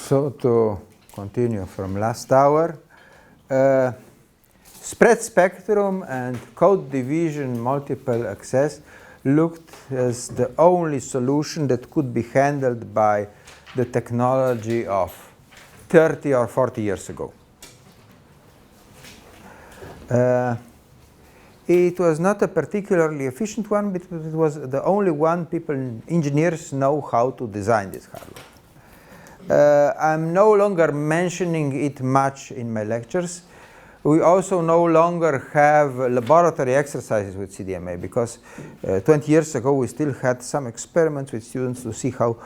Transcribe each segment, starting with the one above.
So to continue from last hour, spread spectrum and code division multiple access looked as the only solution that could be handled by the technology of 30 or 40 years ago. It was not a particularly efficient one, but it was the only one engineers know how to design this hardware. I'm no longer mentioning it much in my lectures. We also no longer have laboratory exercises with CDMA because 20 years ago we still had some experiments with students to see how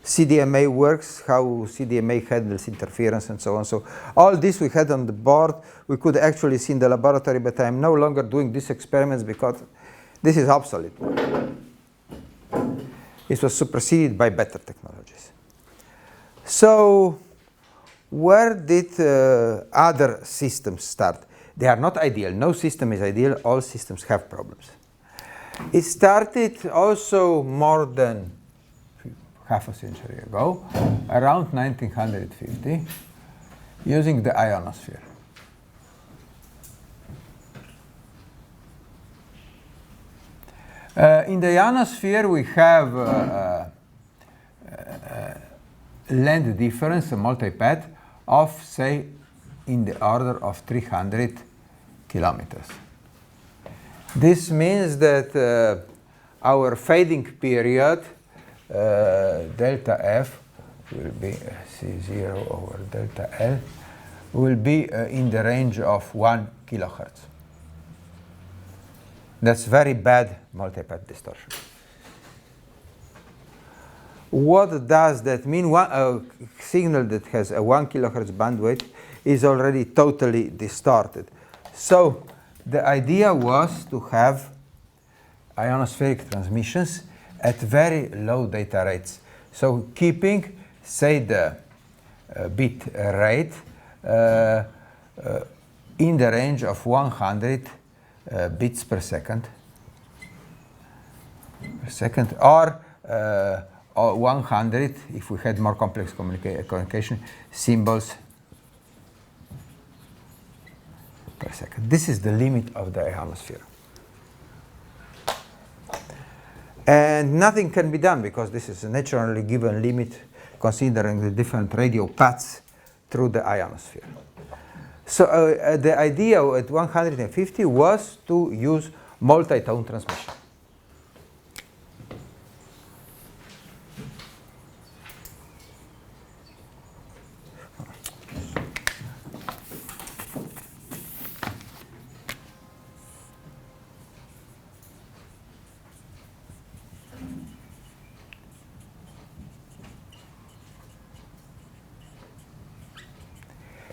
CDMA works, how CDMA handles interference and so on. So all this we had on the board. We could actually see in the laboratory, but I'm no longer doing these experiments because this is obsolete. It was superseded by better technologies. So where did other systems start? They are not ideal. No system is ideal. All systems have problems. It started also more than half a century ago, around 1950, using the ionosphere. In the ionosphere, we have length difference, a multipath, of, say, in the order of 300 kilometers. This means that our fading period delta F will be C0 over delta L will be in the range of 1 kilohertz. That's very bad multipath distortion. What does that mean? A signal that has a 1 kilohertz bandwidth is already totally distorted. So the idea was to have ionospheric transmissions at very low data rates. So keeping, say, the bit rate in the range of 100 bits per second, or 100, if we had more complex communication, symbols per second. This is the limit of the ionosphere. And nothing can be done because this is a naturally given limit considering the different radio paths through the ionosphere. So the idea at 150 was to use multitone transmission.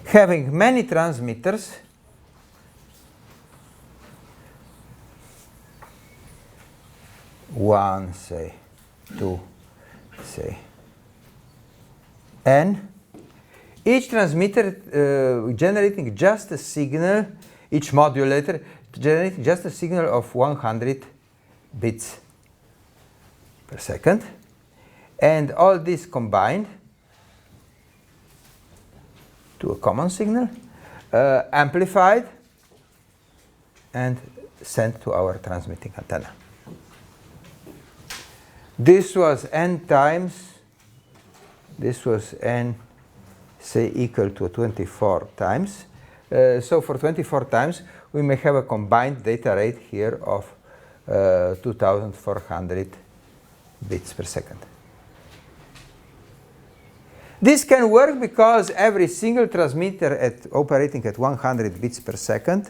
Having many transmitters, one, say, two, say, n, each transmitter generating just a signal, each modulator generating just a signal of 100 bits per second, and all this combined to a common signal, amplified and sent to our transmitting antenna. This was n times, this was n, say, equal to 24 times. So for 24 times, we may have a combined data rate here of 2,400 bits per second. This can work because every single transmitter operating at 100 bits per second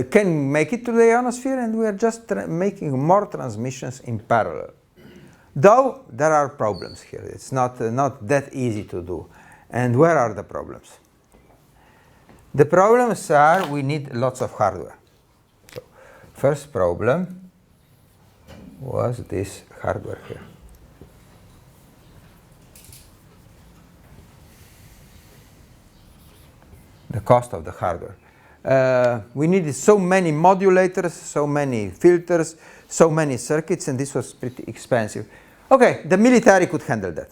can make it to the ionosphere, and we are just making more transmissions in parallel. Though there are problems here. It's not that easy to do. And where are the problems? The problems are we need lots of hardware. So first problem was this hardware here. The cost of the hardware. We needed so many modulators, so many filters, so many circuits, and this was pretty expensive. Okay, the military could handle that.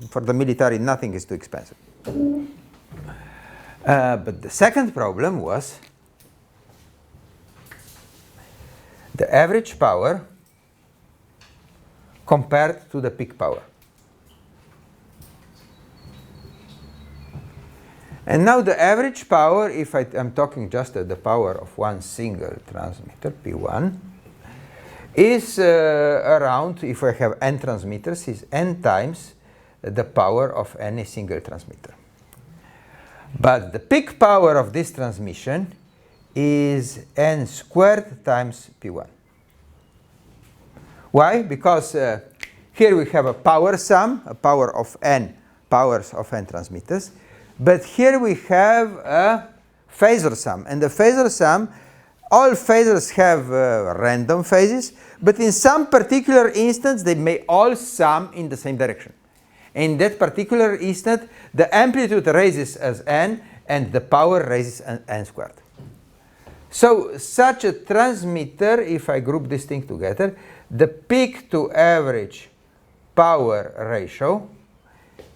For the military, nothing is too expensive. But the second problem was the average power compared to the peak power. And now the average power, if I'm talking just at the power of one single transmitter, P1, is around, if I have n transmitters, is n times the power of any single transmitter. But the peak power of this transmission is n squared times P1. Why? Because here we have a power sum, a power of n powers of n transmitters. But here we have a phasor sum. And the phasor sum, all phasors have random phases, but in some particular instance, they may all sum in the same direction. In that particular instant, the amplitude raises as n, and the power raises n squared. So such a transmitter, if I group this thing together, the peak to average power ratio,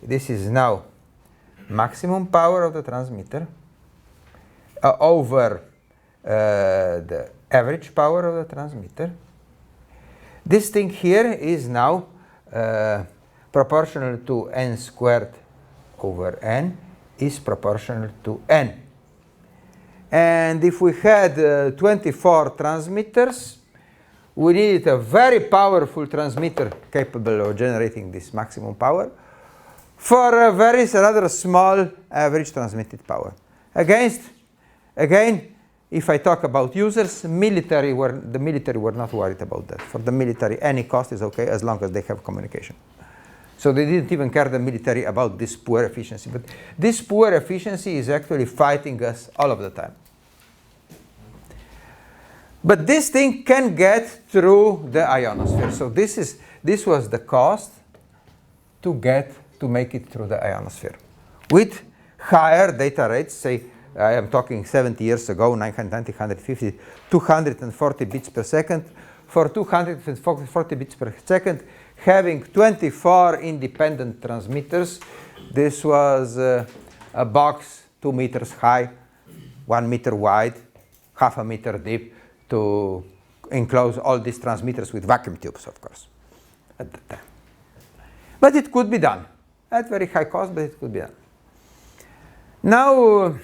this is now maximum power of the transmitter over the average power of the transmitter. This thing here is now proportional to n squared over n is proportional to n. And if we had 24 transmitters, we needed a very powerful transmitter capable of generating this maximum power for a very rather small average transmitted power. Again, if I talk about users, the military were not worried about that. For the military, any cost is okay as long as they have communication. So they didn't even care, the military, about this poor efficiency. But this poor efficiency is actually fighting us all of the time. But this thing can get through the ionosphere. So this was the cost to make it through the ionosphere. With higher data rates, say, I am talking 70 years ago, 990, 150, 240 bits per second. For 240 bits per second, having 24 independent transmitters, this was a box 2 meters high, 1 meter wide, half a meter deep, to enclose all these transmitters with vacuum tubes, of course, at the time. But it could be done. At very high cost, but it could be done. Now,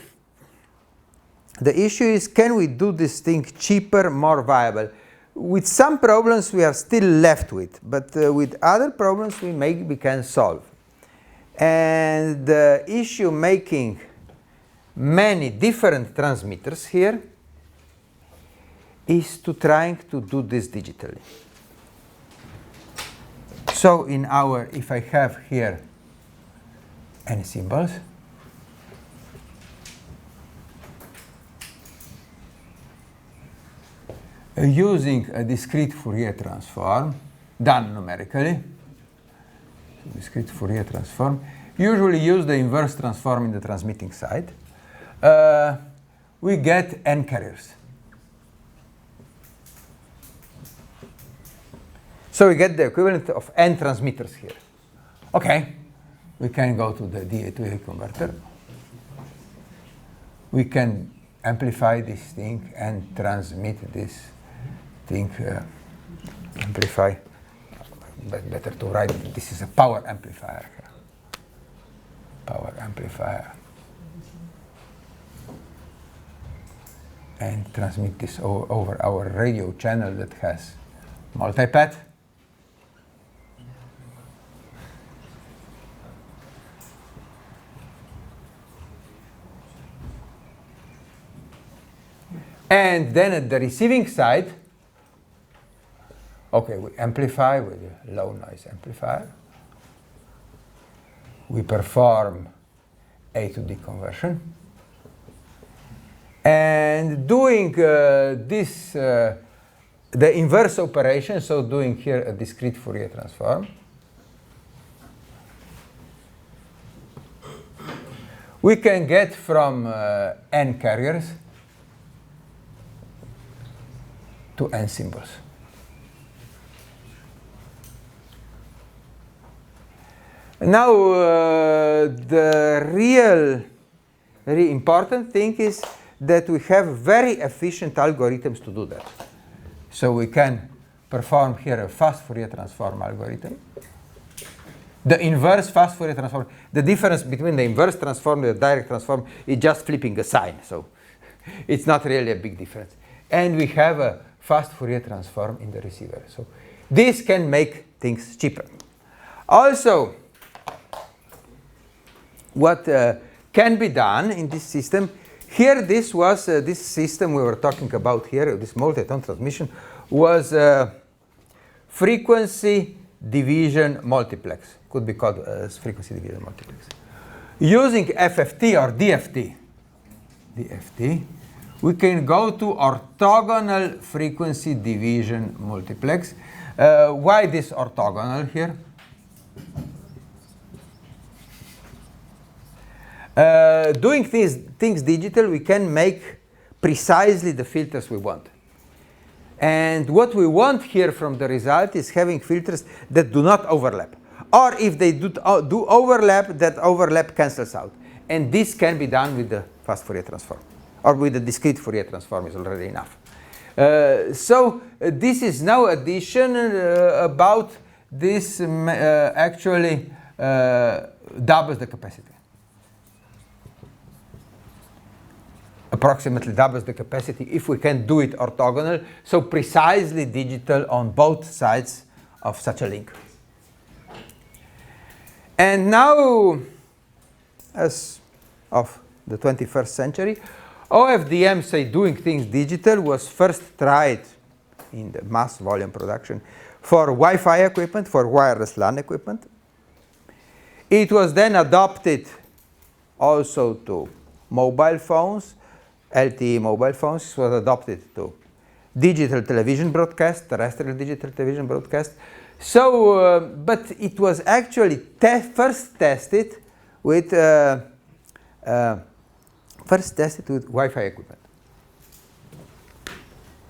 the issue is, can we do this thing cheaper, more viable? With some problems we are still left with, but with other problems we can solve. And the issue making many different transmitters here is to trying to do this digitally. So in our, if I have here any symbols, using a discrete Fourier transform done numerically, discrete Fourier transform, usually use the inverse transform in the transmitting side, we get n carriers. So we get the equivalent of n transmitters here. Okay, we can go to the DA to A converter. We can amplify this thing and transmit this thing. Amplify, but better to write it. This is a power amplifier. Power amplifier. And transmit this over our radio channel that has multipath. And then at the receiving side, okay, we amplify with a low noise amplifier. We perform A to D conversion. And doing this, the inverse operation, so doing here a discrete Fourier transform, we can get from n carriers to n symbols. Now, the very important thing is that we have very efficient algorithms to do that. So we can perform here a fast Fourier transform algorithm. The inverse fast Fourier transform, the difference between the inverse transform and the direct transform is just flipping a sign. So it's not really a big difference. And we have a fast Fourier transform in the receiver. So this can make things cheaper. Also, what can be done in this system, here this was, this system we were talking about here, this multitone transmission, was frequency division multiplex. Could be called frequency division multiplex. Using FFT or DFT, we can go to orthogonal frequency division multiplex. Why this orthogonal here? Doing things digital, we can make precisely the filters we want. And what we want here from the result is having filters that do not overlap. Or if they do overlap, that overlap cancels out. And this can be done with the fast Fourier transform. Or with the discrete Fourier transform is already enough. So this is now addition about this actually doubles the capacity. Approximately doubles the capacity if we can do it orthogonal, so precisely digital on both sides of such a link. And now, as of the 21st century, OFDM, say doing things digital, was first tried in the mass volume production for Wi-Fi equipment, for wireless LAN equipment. It was then adopted also to mobile phones, LTE mobile phones. It was adopted to digital television broadcast, terrestrial digital television broadcast. So, but it was actually first tested with Wi-Fi equipment.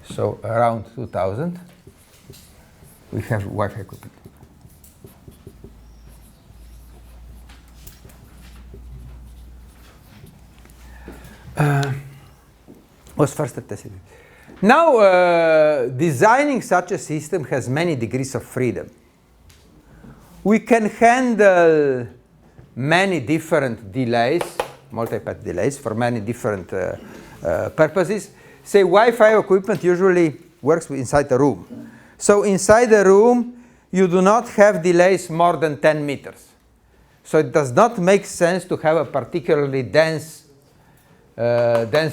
So around 2000, we have Wi-Fi equipment. Was first tested. Now, designing such a system has many degrees of freedom. We can handle many different delays, multipath delays, for many different purposes. Say Wi-Fi equipment usually works inside a room. So inside a room, you do not have delays more than 10 meters. So it does not make sense to have a particularly dense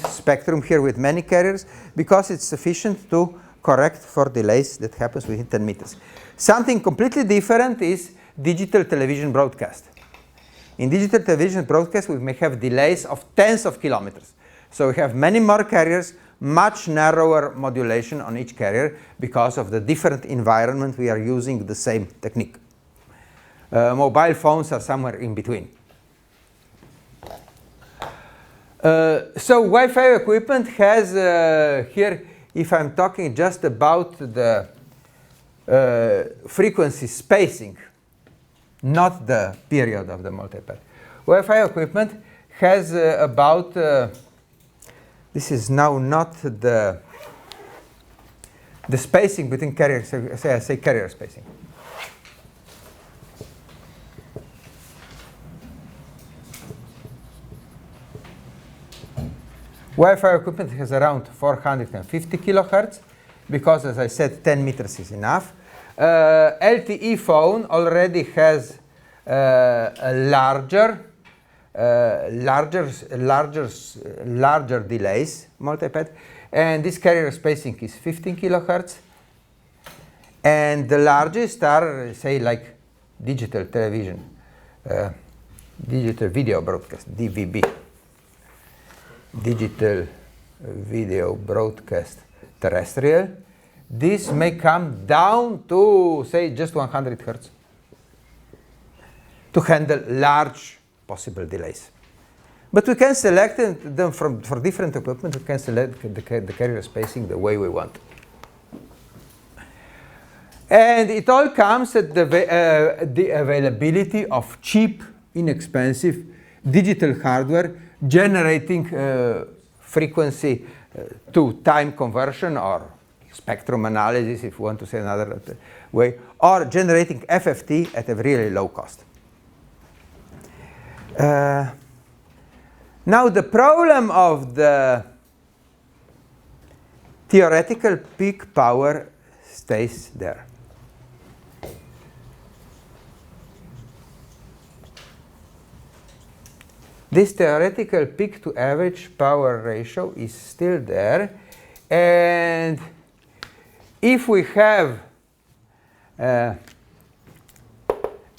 spectrum here with many carriers, because it's sufficient to correct for delays that happens within 10 meters. Something completely different is digital television broadcast. In digital television broadcast, we may have delays of tens of kilometers. So we have many more carriers, much narrower modulation on each carrier because of the different environment we are using the same technique. Mobile phones are somewhere in between. So Wi-Fi equipment has here, if I'm talking just about the frequency spacing, not the period of the multipath. Wi-Fi equipment has about, this is now not the spacing between carriers, say carrier spacing. Wi-Fi equipment has around 450 kilohertz, because, as I said, 10 meters is enough. LTE phone already has larger delays, multipath, and this carrier spacing is 15 kilohertz. And the largest are, say, like digital television, digital video broadcast, DVB. Digital video broadcast terrestrial. This may come down to, say, just 100 hertz to handle large possible delays. But we can select them for different equipment. We can select the carrier spacing the way we want. And it all comes at the availability of cheap, inexpensive digital hardware generating frequency to time conversion or spectrum analysis, if you want to say another way, or generating FFT at a really low cost. Now the problem of the theoretical peak power stays there. This theoretical peak to average power ratio is still there, and if we have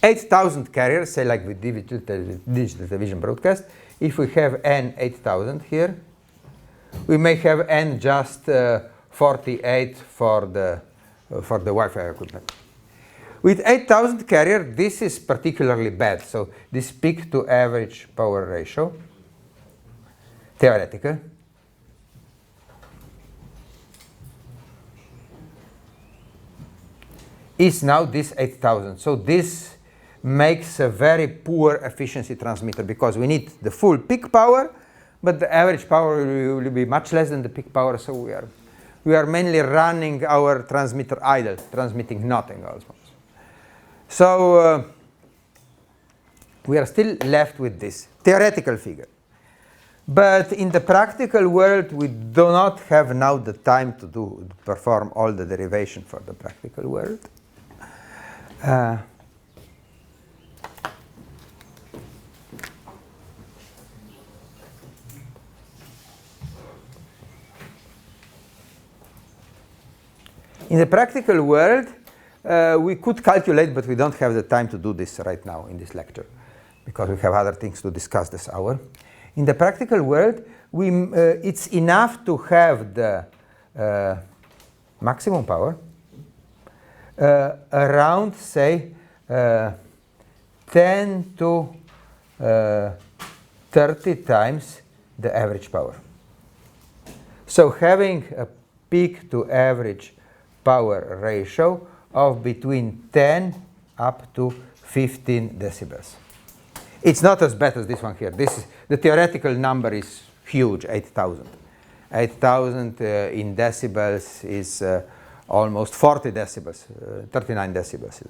8,000 carriers, say like with digital television broadcast, if we have n 8,000 here, we may have n just 48 for the Wi-Fi equipment. With 8,000 carrier, this is particularly bad. So this peak to average power ratio, theoretical, is now this 8,000. So this makes a very poor efficiency transmitter because we need the full peak power, but the average power will be much less than the peak power. So we are mainly running our transmitter idle, transmitting nothing also. So we are still left with this theoretical figure. But in the practical world, we do not have now the time to perform all the derivation for the practical world. In the practical world, we could calculate, but we don't have the time to do this right now in this lecture, because we have other things to discuss this hour. In the practical world, it's enough to have the maximum power around, say, 10 to 30 times the average power. So having a peak to average power ratio of between 10 up to 15 decibels. It's not as bad as this one here. The theoretical number is huge, 8,000. 8,000 in decibels is almost 40 decibels, 39 decibels.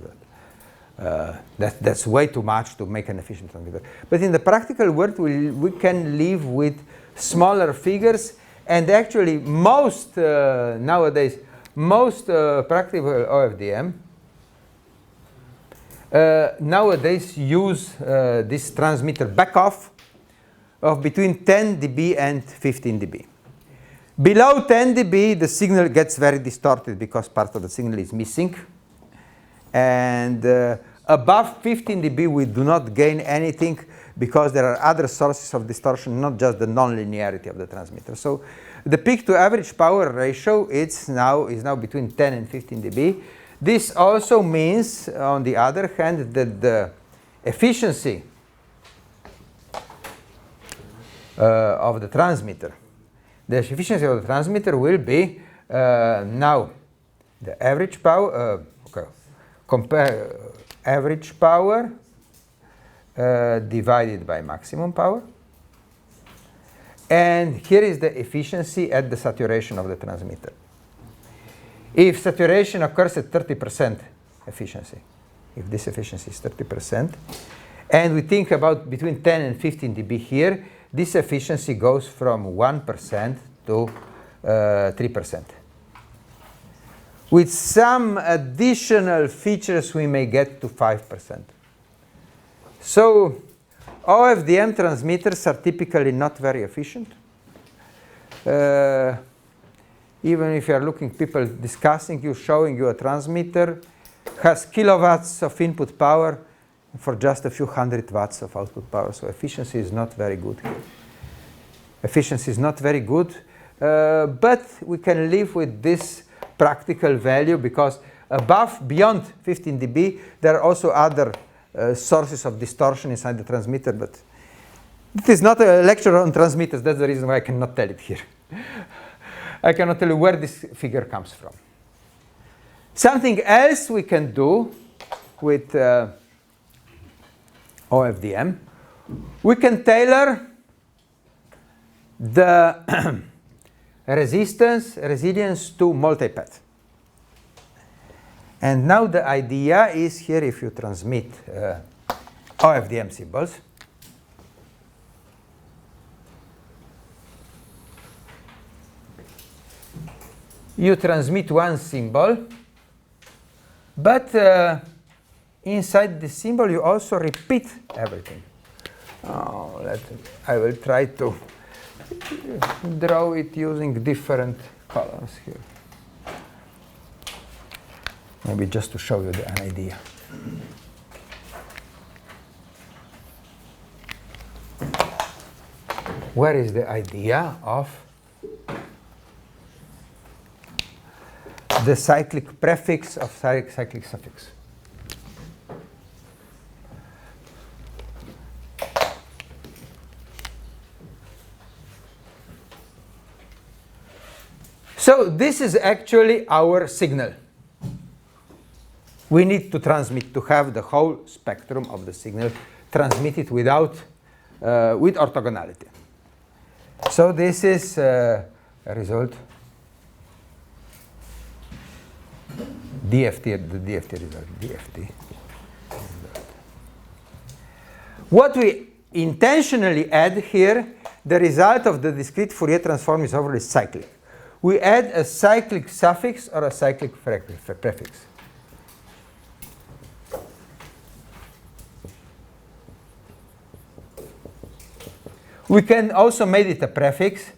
That's way too much to make an efficient transmitter. But in the practical world, we can live with smaller figures, and actually most nowadays, most practical OFDM nowadays use this transmitter backoff of between 10 dB and 15 dB. Below 10 dB, the signal gets very distorted because part of the signal is missing. And above 15 dB, we do not gain anything because there are other sources of distortion, not just the nonlinearity of the transmitter. So the peak to average power ratio is now between 10 and 15 dB. This also means, on the other hand, that the efficiency of the transmitter, will be now the average power, compare average power divided by maximum power. And here is the efficiency at the saturation of the transmitter. If saturation occurs at 30% efficiency, if this efficiency is 30%, and we think about between 10 and 15 dB here, this efficiency goes from 1% to 3%. With some additional features, we may get to 5%. So OFDM transmitters are typically not very efficient. Even if you are looking, people discussing you, showing you a transmitter, has kilowatts of input power for just a few hundred watts of output power. So efficiency is not very good here. Efficiency is not very good, but we can live with this practical value because beyond 15 dB, there are also other sources of distortion inside the transmitter, but it is not a lecture on transmitters. That's the reason why I cannot tell it here. I cannot tell you where this figure comes from. Something else we can do with OFDM, we can tailor the resilience to multipath. And now the idea is here, if you transmit OFDM symbols, you transmit one symbol, but inside the symbol you also repeat everything. I will try to draw it using different colors here. Maybe just to show you an idea. Where is the idea of the cyclic prefix of cyclic suffix? So this is actually our signal. We need to transmit, to have the whole spectrum of the signal transmitted without, with orthogonality. So this is a result, DFT, the DFT result, DFT. What we intentionally add here, the result of the discrete Fourier transform is overly cyclic. We add a cyclic suffix or a cyclic prefix. We can also make it a prefix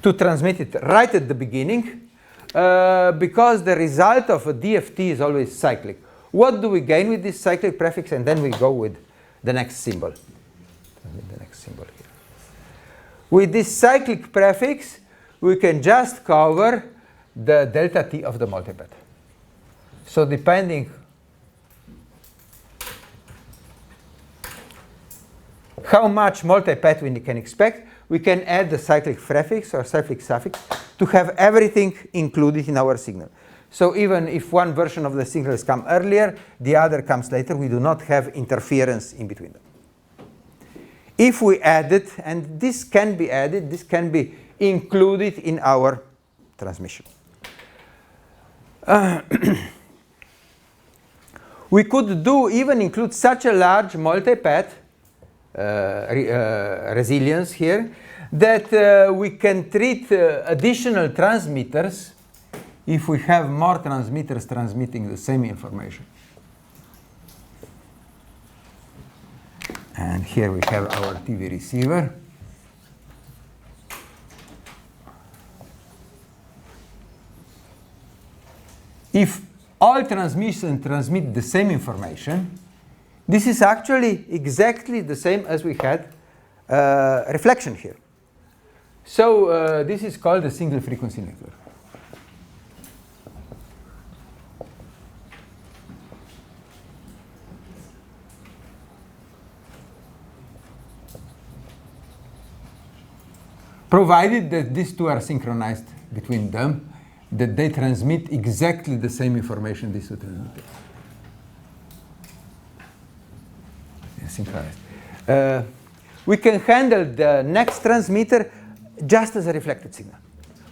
to transmit it right at the beginning, because the result of a DFT is always cyclic. What do we gain with this cyclic prefix? And then we go with the next symbol. The next symbol here. With this cyclic prefix, we can just cover the delta t of the multipath. So depending how much multipath we can expect, we can add the cyclic prefix or cyclic suffix to have everything included in our signal. So even if one version of the signals come earlier, the other comes later, we do not have interference in between them. If we add it, and this can be added, this can be included in our transmission. We could even include such a large multipath resilience here that we can treat additional transmitters if we have more transmitters transmitting the same information. And here we have our TV receiver. If all transmissions transmit the same information, this is actually exactly the same as we had reflection here. So this is called a single frequency network. Provided that these two are synchronized between them, that they transmit exactly the same information these two transmit. Synchronized. We can handle the next transmitter just as a reflected signal,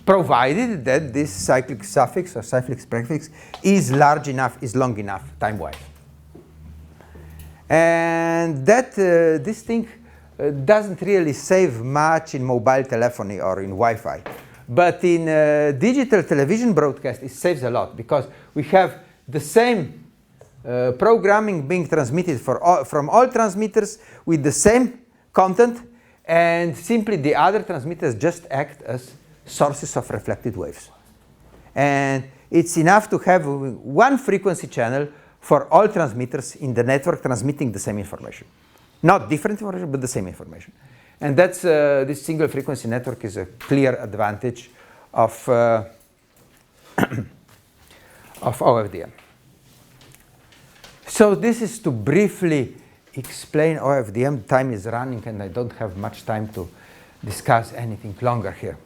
provided that this cyclic suffix or cyclic prefix is large enough, is long enough time-wise. And that this thing doesn't really save much in mobile telephony or in Wi-Fi. But in digital television broadcast, it saves a lot, because we have the same programming being transmitted from all transmitters with the same content, and simply the other transmitters just act as sources of reflected waves. And it's enough to have one frequency channel for all transmitters in the network transmitting the same information. Not different information, but the same information. And that's this single frequency network is a clear advantage of OFDM. So this is to briefly explain OFDM. Time is running, and I don't have much time to discuss anything longer here.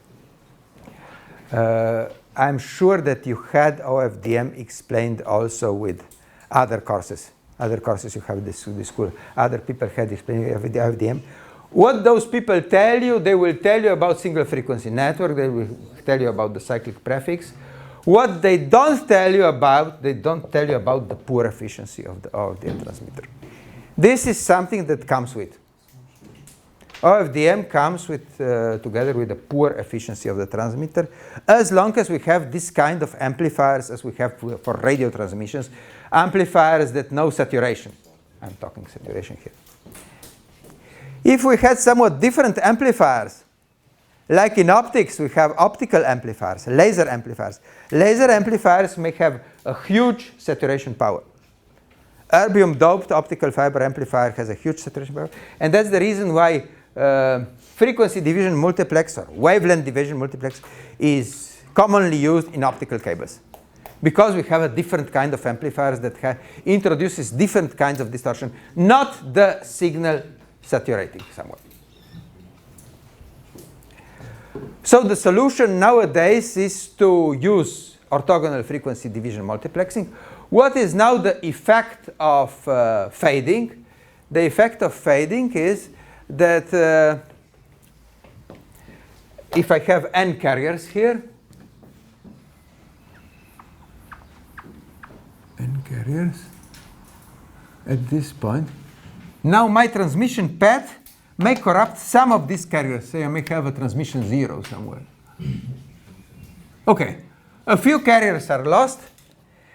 I'm sure that you had OFDM explained also with other courses. Other courses you have this school. Other people had explained OFDM. What those people tell you, they will tell you about single frequency network. They will tell you about the cyclic prefix. What they don't tell you about, they don't tell you about the poor efficiency of the OFDM transmitter. This is something that comes with. OFDM comes with, together with the poor efficiency of the transmitter, as long as we have this kind of amplifiers as we have for radio transmissions, amplifiers that know saturation. I'm talking saturation here. If we had somewhat different amplifiers, like in optics, we have optical amplifiers, laser amplifiers. Laser amplifiers may have a huge saturation power. Erbium-doped optical fiber amplifier has a huge saturation power, and that's the reason why frequency division multiplex or wavelength division multiplex is commonly used in optical cables, because we have a different kind of amplifiers that introduces different kinds of distortion, not the signal saturating somewhat. So the solution nowadays is to use orthogonal frequency division multiplexing. What is now the effect of fading? The effect of fading is that if I have n carriers here, n carriers at this point, now my transmission path may corrupt some of these carriers. Say I may have a transmission 0 somewhere. Okay, a few carriers are lost.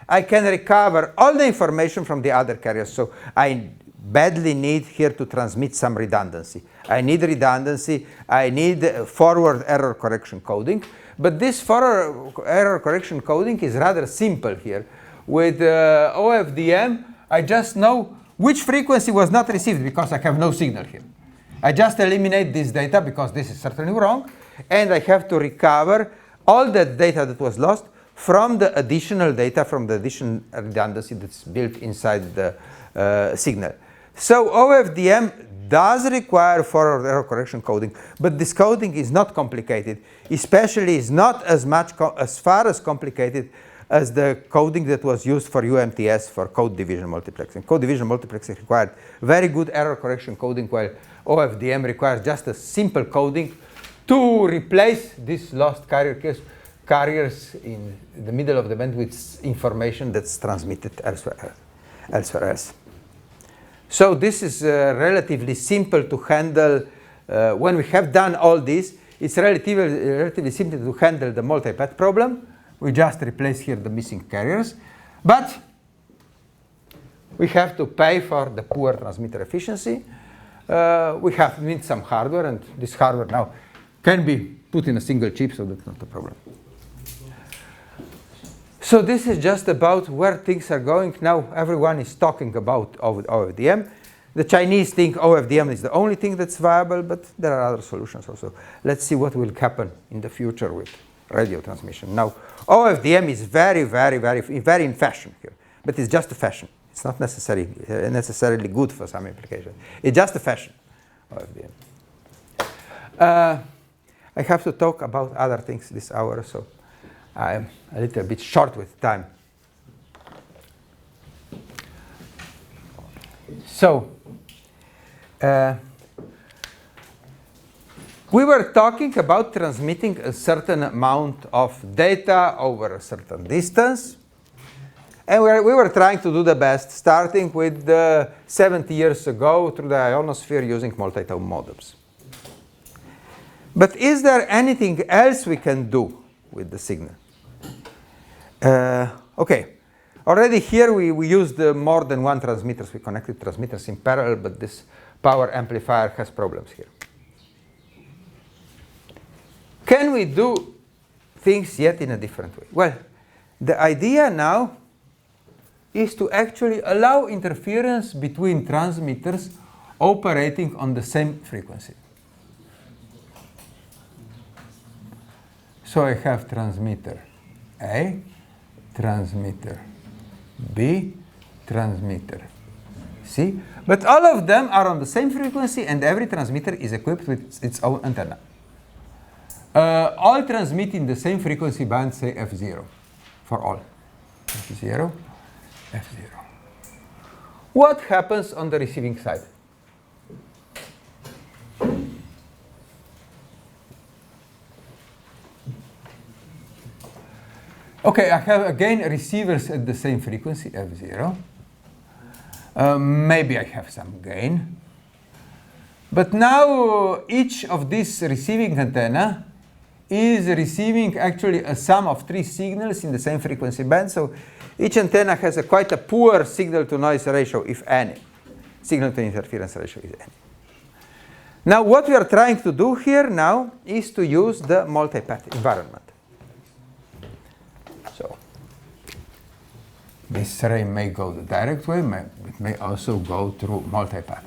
I can recover all the information from the other carriers. So I badly need here to transmit some redundancy. I need redundancy. I need forward error correction coding. But this forward error correction coding is rather simple here. With OFDM, I just know which frequency was not received because I have no signal here. I just eliminate this data because this is certainly wrong. And I have to recover all that data that was lost from the additional data, from the additional redundancy that's built inside the signal. So OFDM does require forward error correction coding, but this coding is not complicated, especially is not as far as complicated as the coding that was used for UMTS for code division multiplexing. Code division multiplexing required very good error correction coding, while OFDM requires just a simple coding to replace these lost carriers in the middle of the band with information that's transmitted elsewhere else. So this is relatively simple to handle. When we have done all this, it's relatively simple to handle the multipath problem. We just replace here the missing carriers. But we have to pay for the poor transmitter efficiency. We need some hardware, and this hardware now can be put in a single chip, so that's not a problem. So this is just about where things are going. Now everyone is talking about OFDM. The Chinese think OFDM is the only thing that's viable, but there are other solutions also. Let's see what will happen in the future with radio transmission. Now OFDM is very in fashion here, but it's just a fashion. It's not necessarily good for some applications. It's just a fashion, OFDM. I have to talk about other things this hour, so I'm a little bit short with time. So, we were talking about transmitting a certain amount of data over a certain distance. And we were trying to do the best, starting with 70 years ago through the ionosphere using multitone modems. But is there anything else we can do with the signal? Okay, already here we used more than one transmitters. We connected transmitters in parallel, but this power amplifier has problems here. Can we do things yet in a different way? Well, the idea now is to actually allow interference between transmitters operating on the same frequency. So I have transmitter A, transmitter B, transmitter C. But all of them are on the same frequency, and every transmitter is equipped with its own antenna. all transmit in the same frequency band, say F0 for all. F0, F0. What happens on the receiving side? Okay, I have again receivers at the same frequency, F0. Maybe I have some gain. But now each of these receiving antenna is receiving actually a sum of 3 signals in the same frequency band. So each antenna has quite a poor signal-to-noise ratio, if any. Signal-to-interference ratio is any. Now what we are trying to do here now is to use the multipath environment. So this ray may go the direct way, it may also go through multipath.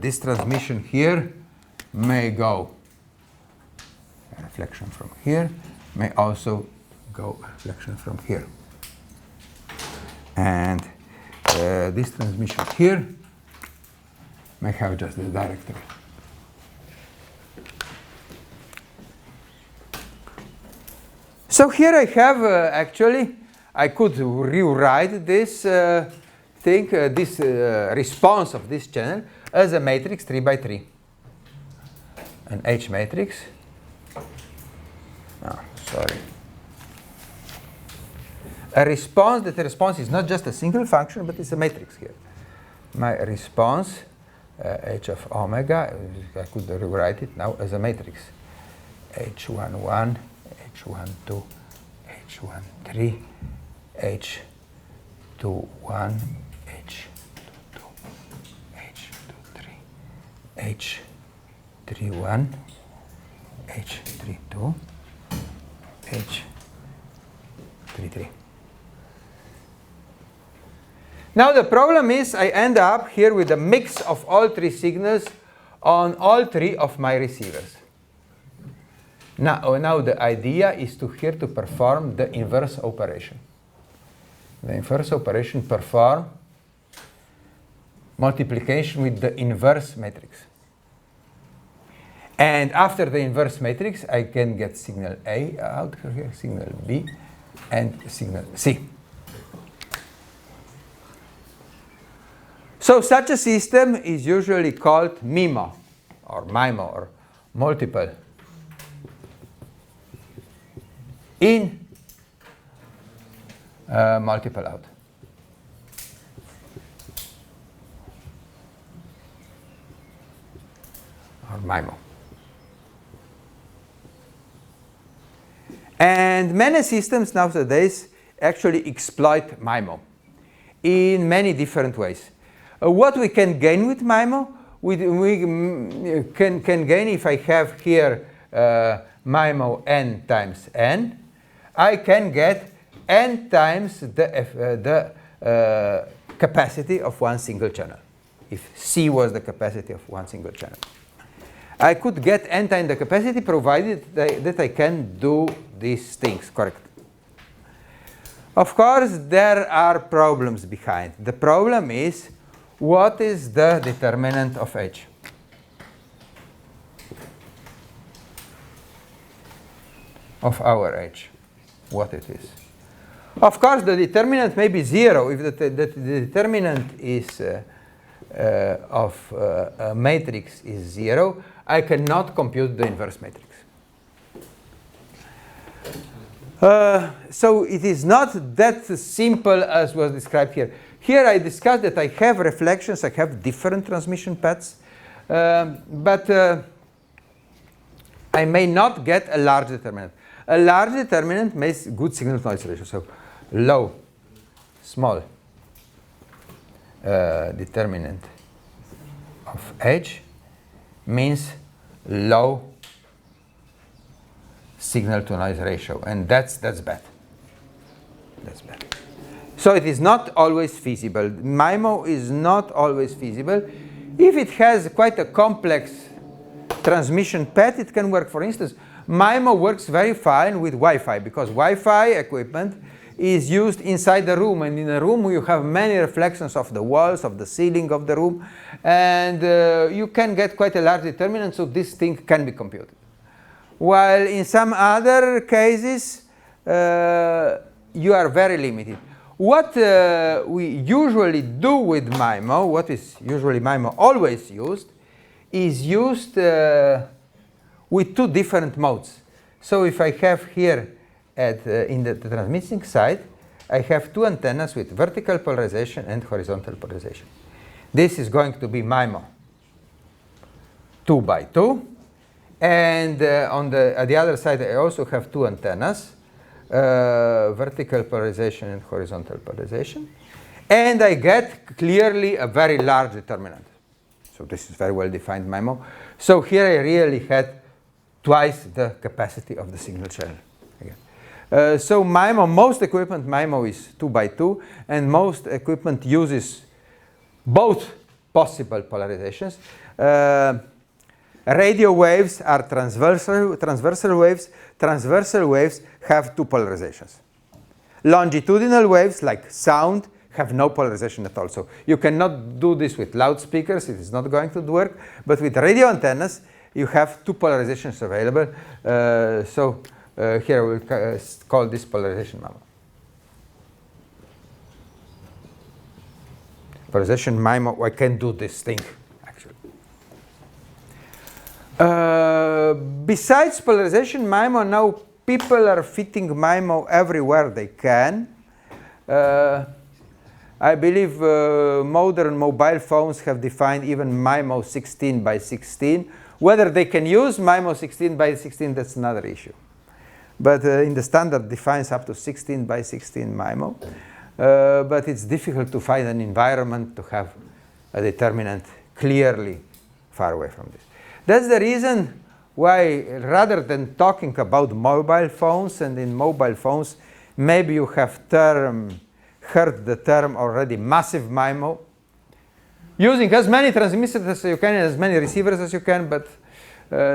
This transmission here may go a reflection from here, may also go a reflection from here. And this transmission here may have just the direct ray. So here I have actually, I could rewrite this this response of this channel as a matrix 3 by 3. An H matrix. Oh, sorry. A response, that the response is not just a single function, but it's a matrix here. My response, H of omega, I could rewrite it now as a matrix. H11, H12, H13, H21, H22, H23, H31, H32, H33. Now the problem is I end up here with a mix of all 3 signals on all 3 of my receivers. Now the idea is to perform the inverse operation. The inverse operation perform multiplication with the inverse matrix. And after the inverse matrix, I can get signal A out here, signal B, and signal C. So such a system is usually called MIMO, or MIMO, or multiple in, multiple out. Or MIMO. And many systems nowadays actually exploit MIMO in many different ways. What we can gain with MIMO, we can gain if I have here MIMO n times n, I can get n times the capacity of one single channel, if C was the capacity of one single channel. I could get n times the capacity provided that I can do these things correctly. Of course, there are problems behind. The problem is, what is the determinant of H? Of our H, what it is. Of course, the determinant may be 0. If the determinant is of a matrix is 0, I cannot compute the inverse matrix. So it is not that simple as was described here. Here I discussed that I have reflections, I have different transmission paths, but I may not get a large determinant. A large determinant makes good signal-to-noise ratio. So low, small determinant of H means low signal-to-noise ratio, and that's bad. That's bad. So it is not always feasible. MIMO is not always feasible. If it has quite a complex transmission path, it can work. For instance, MIMO works very fine with Wi-Fi, because Wi-Fi equipment is used inside the room, and in a room you have many reflections of the walls, of the ceiling of the room, and you can get quite a large determinant, so this thing can be computed. while in some other cases you are very limited. What we usually do with MIMO, what is usually MIMO always used, is used with two different modes. So if I have here in the transmitting side, I have two antennas with vertical polarization and horizontal polarization. This is going to be MIMO 2 by 2. And on the other side, I also have two antennas, vertical polarization and horizontal polarization. And I get clearly a very large determinant. So this is very well-defined MIMO. So here I really had twice the capacity of the signal channel. So MIMO, most equipment MIMO is 2 by 2, and most equipment uses both possible polarizations. Radio waves are transversal waves. Transversal waves have two polarizations. Longitudinal waves, like sound, have no polarization at all. So you cannot do this with loudspeakers. It is not going to work. But with radio antennas, you have two polarizations available. Here we'll call this polarization MIMO. Polarization MIMO, I can do this thing, actually. Besides polarization MIMO, now people are fitting MIMO everywhere they can. I believe modern mobile phones have defined even MIMO 16 by 16. Whether they can use MIMO 16 by 16, that's another issue. But in the standard defines up to 16 by 16 MIMO. But it's difficult to find an environment to have a determinant clearly far away from this. That's the reason why, rather than talking about mobile phones, and in mobile phones, maybe you have heard the term already, massive MIMO, using as many transmitters as you can and as many receivers as you can, but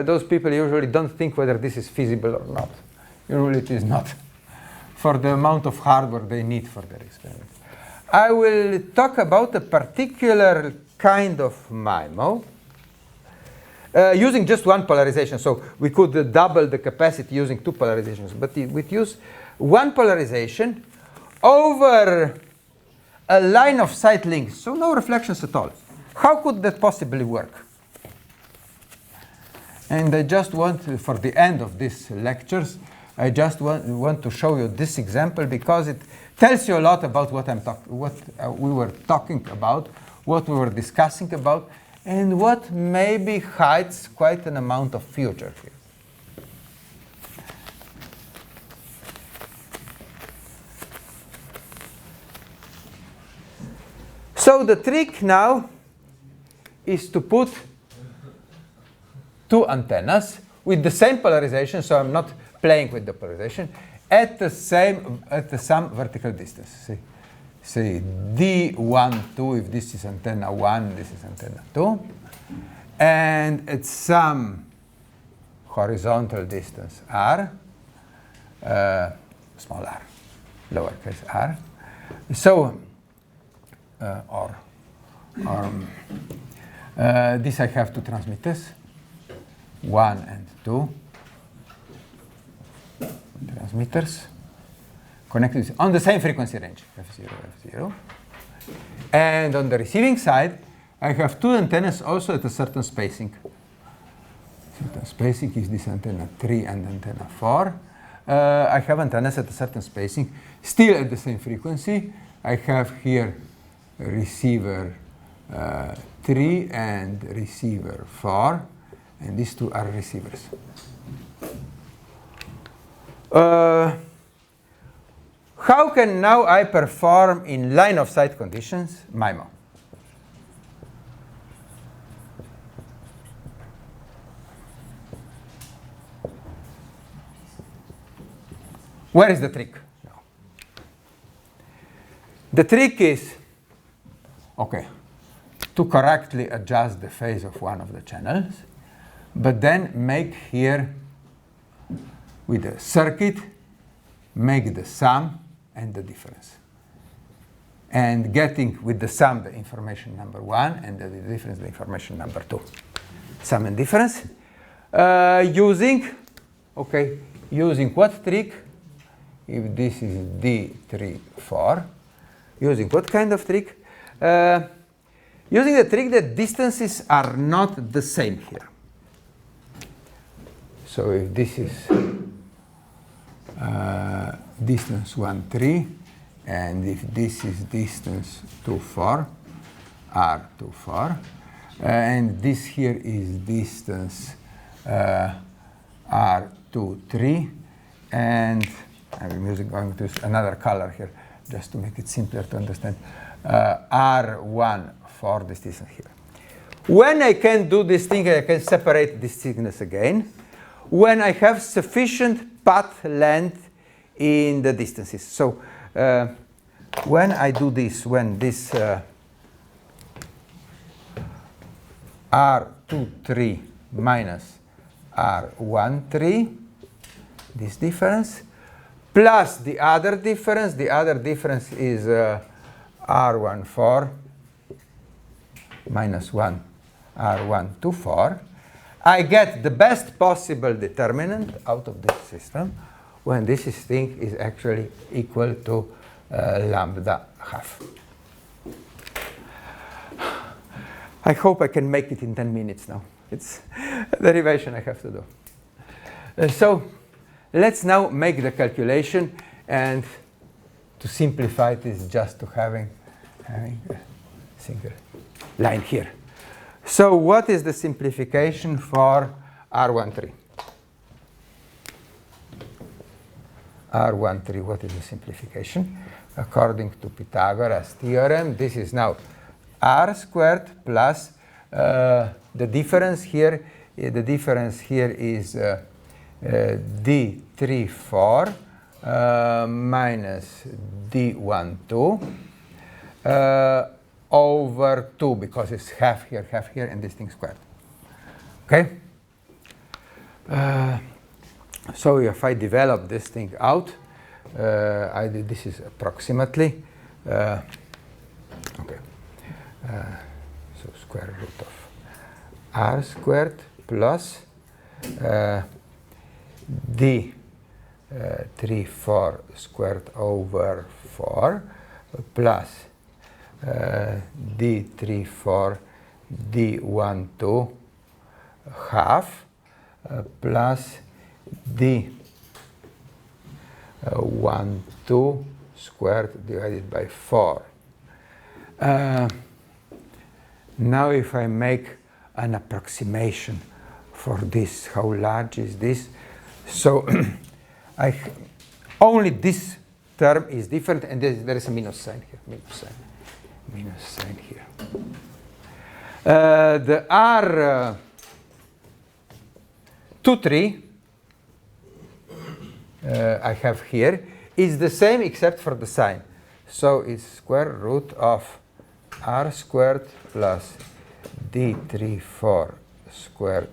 those people usually don't think whether this is feasible or not. Usually it is not, for the amount of hardware they need for their experiment. I will talk about a particular kind of MIMO using just one polarization. So we could double the capacity using two polarizations, but we use one polarization over a line of sight link, so no reflections at all. How could that possibly work? And I just want, for the end of these lectures, I just want to show you this example because it tells you a lot about what we were talking about, what we were discussing about, and what maybe hides quite an amount of future here. So the trick now is to put two antennas with the same polarization, so I'm not playing with the polarization, at the same vertical distance. See D1, 2, if this is antenna 1, this is antenna 2. And at some horizontal distance r, small r, lowercase r. So, this I have two transmitters, 1 and 2. Transmitters connected on the same frequency range, F0, F0. And on the receiving side, I have two antennas also at a certain spacing. Certain spacing is this antenna 3 and antenna 4. I have antennas at a certain spacing, still at the same frequency. I have here receiver 3 and receiver 4, and these two are receivers. How can now I perform in line of sight conditions MIMO? Where is the trick? The trick is, okay, to correctly adjust the phase of one of the channels, but then make here with the circuit, make the sum and the difference. And getting with the sum the information number 1 and the difference the information number 2. Sum and difference using okay, using what trick? If this is D3, 4, using what kind of trick? Using the trick that distances are not the same here. So if this is distance 1, 3, and if this is distance 2, 4, R 2, 4, and this here is distance R 2, 3, and I'm going to use another color here just to make it simpler to understand. R1 for this distance here. When I can do this thing, I can separate this thickness again. When I have sufficient path length in the distances. So when I do this, when this R23 minus R13, this difference, plus the other difference is R14 minus 1 R124, I get the best possible determinant out of this system when this thing is actually equal to lambda half. I hope I can make it in 10 minutes now. It's a derivation I have to do. So let's now make the calculation, and to simplify this just to having a single line here. So what is the simplification for R13? R13, what is the simplification? According to Pythagoras theorem, this is now R squared plus the difference here. The difference here is D3, 4 minus D12 over 2, because it's half here, and this thing squared. Okay? So if I develop this thing out, this is approximately, okay. So square root of R squared plus D3, 4 squared over 4 plus D3, 4 D12 half plus D12 squared divided by 4. Now if I make an approximation for this, how large is this? So only this term is different, and there is a minus sign here, minus sign here. The R23 I have here is the same except for the sign. So it's square root of R squared plus D3, 4 squared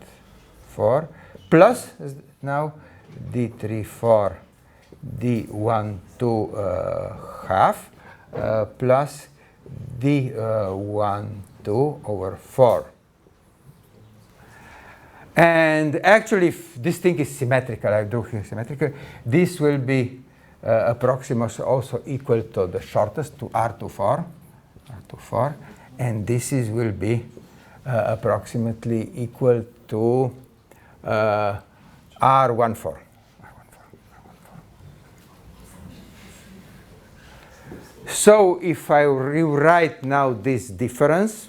4 plus now D3, 4 D12 half plus D12 over 4. And actually, if this thing is symmetrical, I drew here symmetrical, this will be approximately also equal to the shortest, to R24, and this will be approximately equal to R14. So if I rewrite now this difference,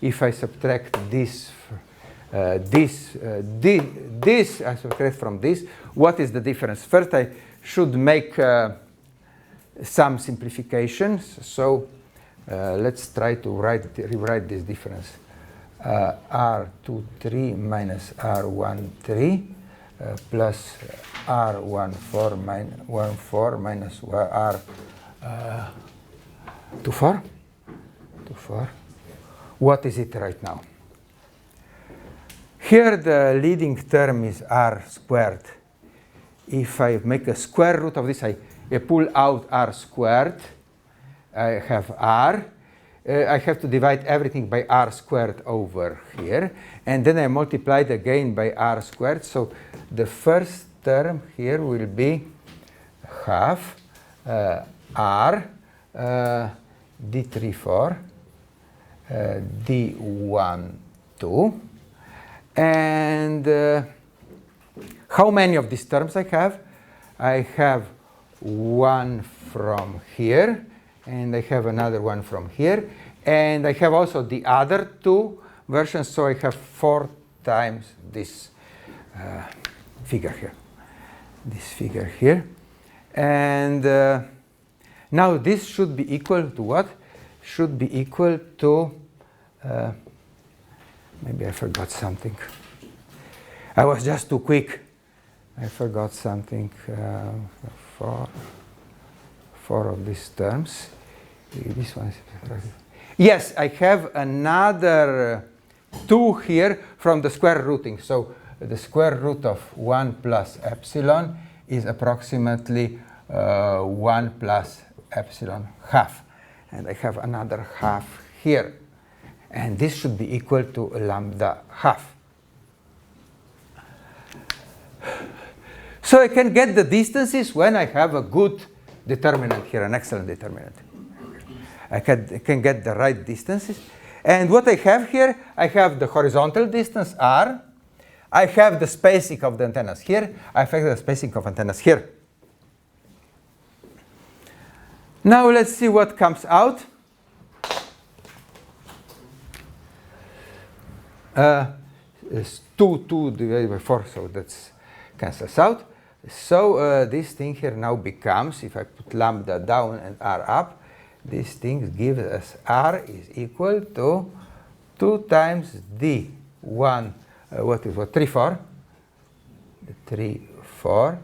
if I subtract this, I subtract from this, what is the difference? First, I should make some simplifications. So let's try to rewrite this difference. R23 minus R13 plus R14 minus R24. What is it right now? Here the leading term is R squared. If I make a square root of this, I pull out R squared. I have R. I have to divide everything by R squared over here. And then I multiply it again by R squared. So the first term here will be half R D34 D12. And how many of these terms I have? I have one from here, and I have another one from here, and I have also the other two versions, so I have 4 times this figure here. This figure here. And now this should be equal to what? Should be equal to, maybe I forgot something. I was just too quick. I forgot something. 4 of these terms. This one is, yes, I have another 2 here from the square rooting. So the square root of 1 plus epsilon is approximately 1 plus epsilon half. And I have another half here. And this should be equal to lambda half. So I can get the distances when I have a good determinant here, an excellent determinant. I can get the right distances. And what I have here, I have the horizontal distance r. I have the spacing of the antennas here. I have the spacing of antennas here. Now let's see what comes out. It's 2 divided by 4, so that cancels out. So this thing here now becomes, if I put lambda down and r up, this thing gives us r is equal to 2 times d1, what is what, 3, 4? 3, 4,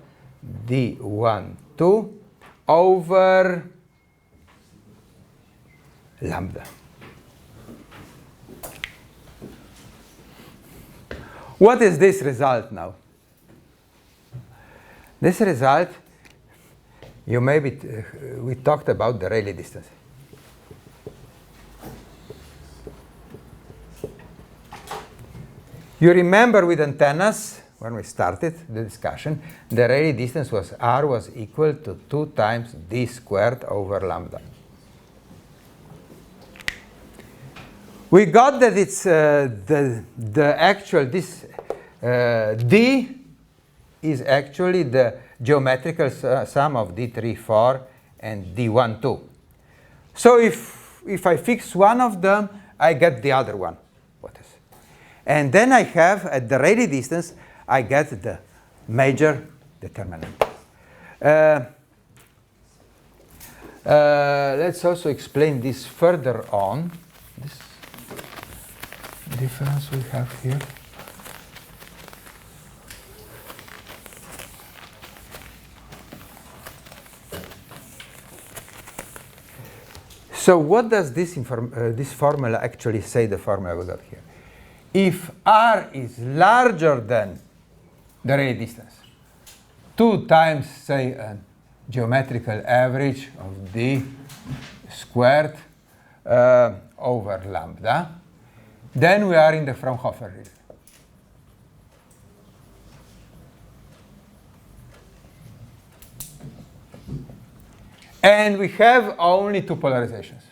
d1, 2 over lambda. What is this result now? This result, you maybe, we talked about the Rayleigh distance. You remember with antennas, when we started the discussion, the Rayleigh distance was r was equal to 2 times d squared over lambda. We got that it's the actual, this d is actually the geometrical sum of d34 and d12. So if I fix one of them, I get the other one. What is? And then I have, at the Rayleigh distance, I get the major determinant. Let's also explain this further on. This difference we have here. So what does this formula actually say, the formula we got here? If r is larger than the Rayleigh distance, 2 times, say, a geometrical average of d squared over lambda, then we are in the Fraunhofer region. And we have only 2 polarizations.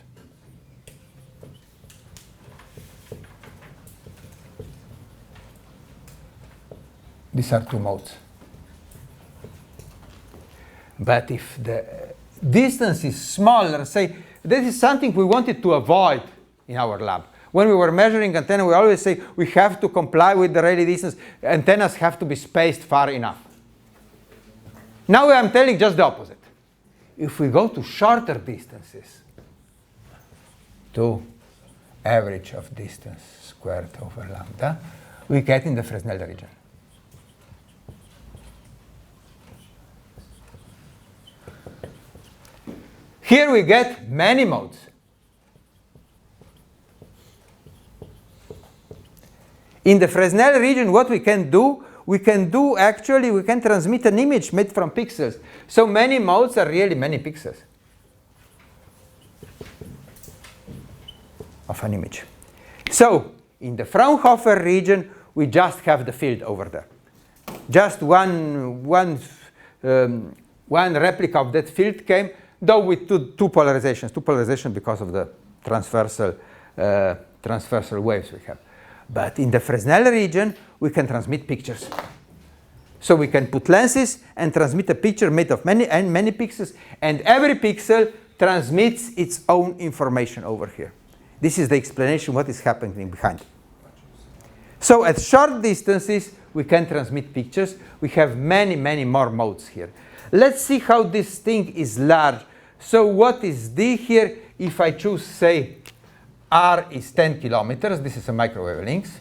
These are 2 modes. But if the distance is smaller, say, this is something we wanted to avoid in our lab. When we were measuring antenna, we always say we have to comply with the Rayleigh distance. Antennas have to be spaced far enough. Now I'm telling just the opposite. If we go to shorter distances, to average of distance squared over lambda, we get in the Fresnel region. Here we get many modes. In the Fresnel region, what we can do actually, we can transmit an image made from pixels. So many modes are really many pixels of an image. So in the Fraunhofer region, we just have the field over there. just one replica of that field came, though with two polarizations. Two polarizations because of the transversal waves we have. But in the Fresnel region, we can transmit pictures. So we can put lenses and transmit a picture made of many pixels, and every pixel transmits its own information over here. This is the explanation what is happening behind. So at short distances, we can transmit pictures. We have many more modes here. Let's see how this thing is large. So what is D here? If I choose, say, R is 10 kilometers, this is a microwave length.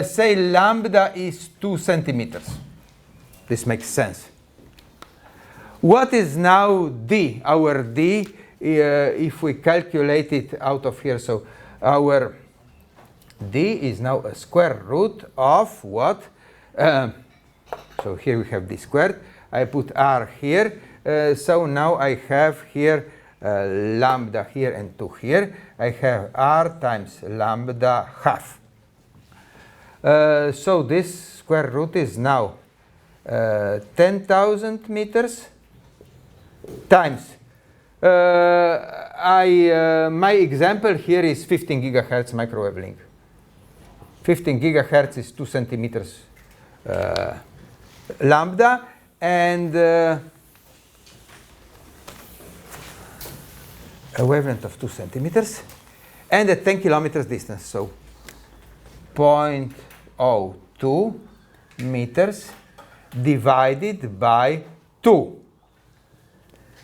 Say lambda is 2 centimeters. This makes sense. What is now D? Our D, if we calculate it out of here, so our D is now a square root of what? So here we have D squared. I put R here. So now I have here lambda here and 2 here. I have R times lambda half. So this square root is now 10,000 meters times. My example here is 15 gigahertz microwave link. 15 gigahertz is 2 centimeters lambda, and a wavelength of 2 centimeters, and a 10 kilometers distance. So 0.02 meters divided by 2.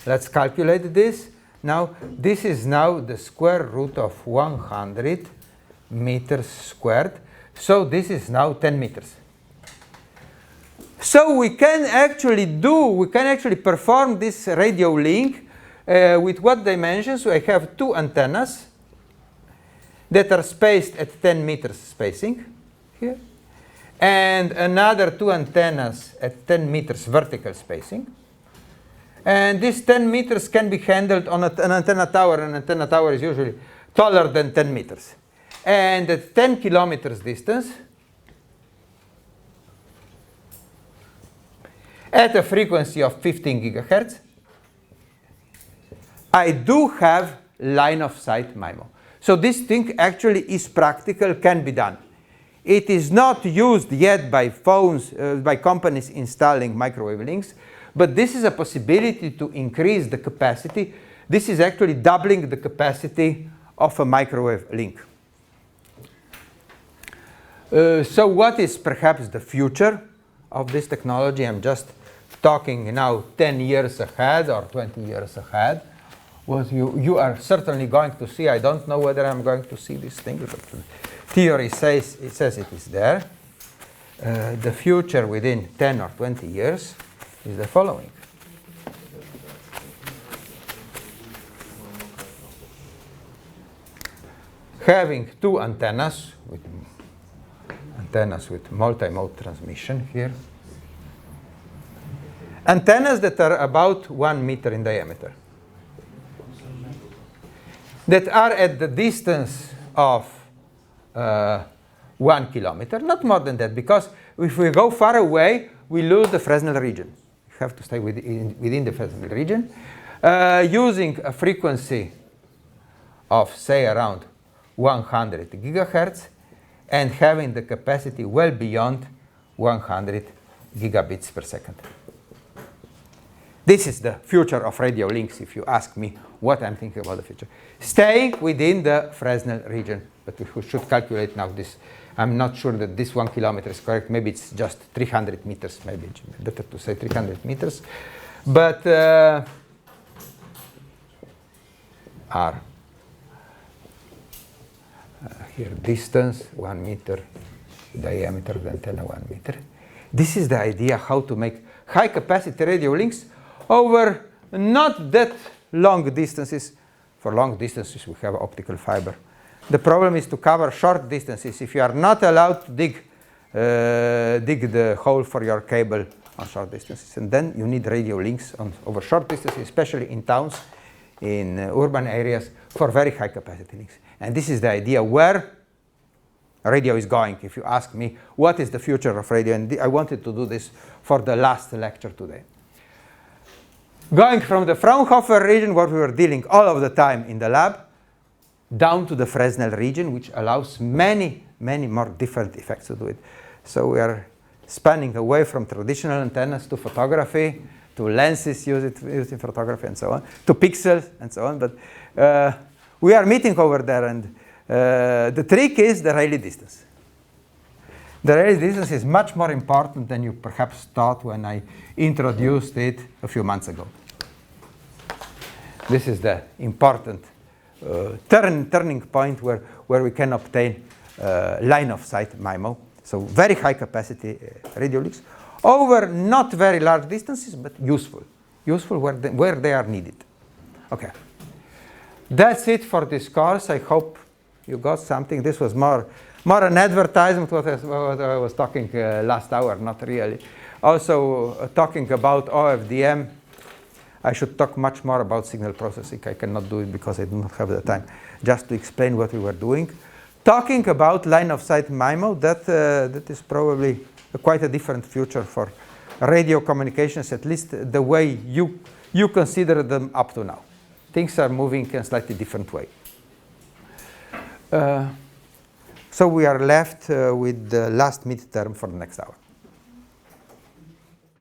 Let's calculate this. Now, this is now the square root of 100 meters squared. So this is now 10 meters. So we can actually perform this radio link with what dimensions? So I have 2 antennas that are spaced at 10 meters spacing here, and another 2 antennas at 10 meters vertical spacing. And these 10 meters can be handled on an antenna tower. An antenna tower is usually taller than 10 meters. And at 10 kilometers distance, at a frequency of 15 gigahertz, I do have line of sight MIMO. So this thing actually is practical, can be done. It is not used yet by phones, by companies installing microwave links, but this is a possibility to increase the capacity. This is actually doubling the capacity of a microwave link. So what is perhaps the future of this technology? I'm just talking now 10 years ahead or 20 years ahead. What you are certainly going to see, I don't know whether I'm going to see this thing, but the theory says it is there. The future within 10 or 20 years is the following. Having 2 antennas with multi-mode transmission here. Antennas that are about 1 meter in diameter, that are at the distance of 1 kilometer, not more than that, because if we go far away, we lose the Fresnel region. You have to stay within the Fresnel region, using a frequency of, say, around 100 gigahertz, and having the capacity well beyond 100 gigabits per second. This is the future of radio links, if you ask me what I'm thinking about the future. Staying within the Fresnel region, but we should calculate now this. I'm not sure that this 1 kilometer is correct. Maybe it's just 300 meters. Maybe it's better to say 300 meters. But R. Here, distance, 1 meter, diameter of the antenna, 1 meter. This is the idea how to make high-capacity radio links over not that long distances. For long distances, we have optical fiber. The problem is to cover short distances. If you are not allowed to dig the hole for your cable on short distances, and then you need radio links over short distances, especially in towns, in urban areas, for very high-capacity links. And this is the idea where radio is going. If you ask me what is the future of radio, and I wanted to do this for the last lecture today. Going from the Fraunhofer region, what we were dealing all of the time in the lab, down to the Fresnel region, which allows many, many more different effects to do it. So we are spanning away from traditional antennas to photography, to lenses used in photography and so on, to pixels and so on. But we are meeting over there, and the trick is the Rayleigh distance. The Rayleigh distance is much more important than you perhaps thought when I introduced it a few months ago. This is the important turning point where we can obtain line-of-sight MIMO. So very high capacity radio links over not very large distances, but useful where they are needed. Okay, that's it for this course. I hope you got something. This was more an advertisement what I was talking last hour, not really. Also talking about OFDM. I should talk much more about signal processing. I cannot do it because I do not have the time just to explain what we were doing. Talking about line-of-sight MIMO, that is probably quite a different future for radio communications, at least the way you consider them up to now. Things are moving in a slightly different way. So we are left with the last midterm for the next hour.